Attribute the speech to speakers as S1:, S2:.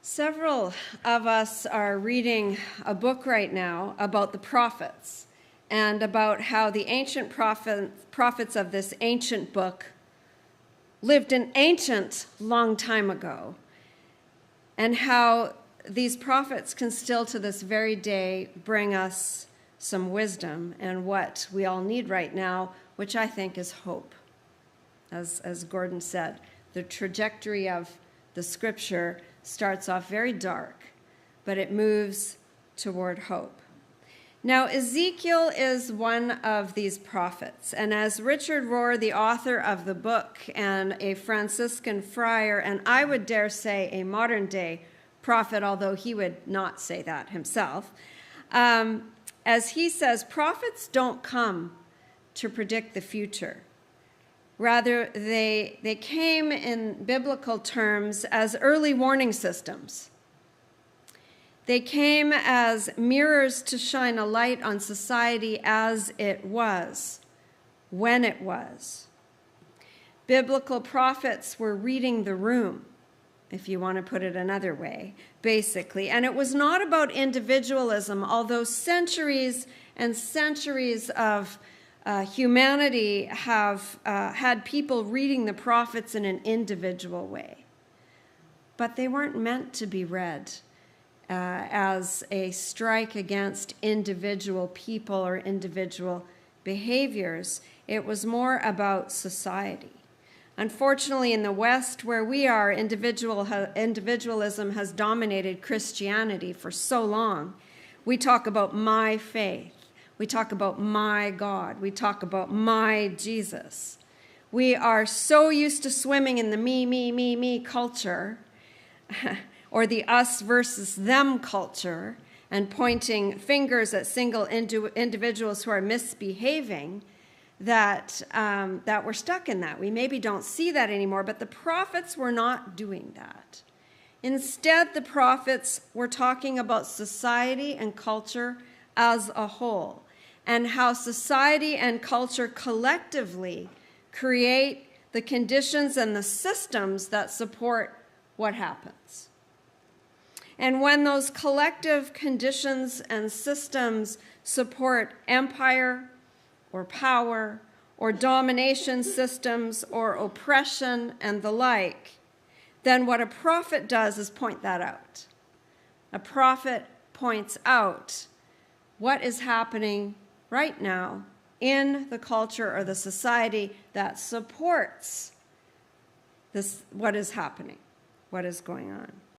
S1: Several of us are reading a book right now about the prophets and about how the ancient prophets of this ancient book lived an ancient long time ago, and how these prophets can still to this very day bring us some wisdom and what we all need right now, which I think is hope. As Gordon said, the trajectory of the scripture starts off very dark, but it moves toward hope. Now, Ezekiel is one of these prophets, and as Richard Rohr, the author of the book and a Franciscan friar, and I would dare say a modern-day prophet, although he would not say that himself, as he says, prophets don't come to predict the future. Rather, they came in biblical terms as early warning systems. They came as mirrors to shine a light on society as it was, when it was. Biblical prophets were reading the room, if you want to put it another way, basically. And it was not about individualism, although centuries and centuries of humanity have had people reading the prophets in an individual way. But they weren't meant to be read as a strike against individual people or individual behaviors. It was more about society. Unfortunately, in the West, where we are, individualism has dominated Christianity for so long. We talk about my faith. We talk about my God. We talk about my Jesus. We are so used to swimming in the me culture, or the us versus them culture, and pointing fingers at single individuals who are misbehaving, that we're stuck in that. We maybe don't see that anymore, but the prophets were not doing that. Instead, the prophets were talking about society and culture as a whole, and how society and culture collectively create the conditions and the systems that support what happens. And when those collective conditions and systems support empire or power or domination systems or oppression and the like, then what a prophet does is point that out. A prophet points out what is happening right now in the culture or the society that supports this, what is happening, what is going on.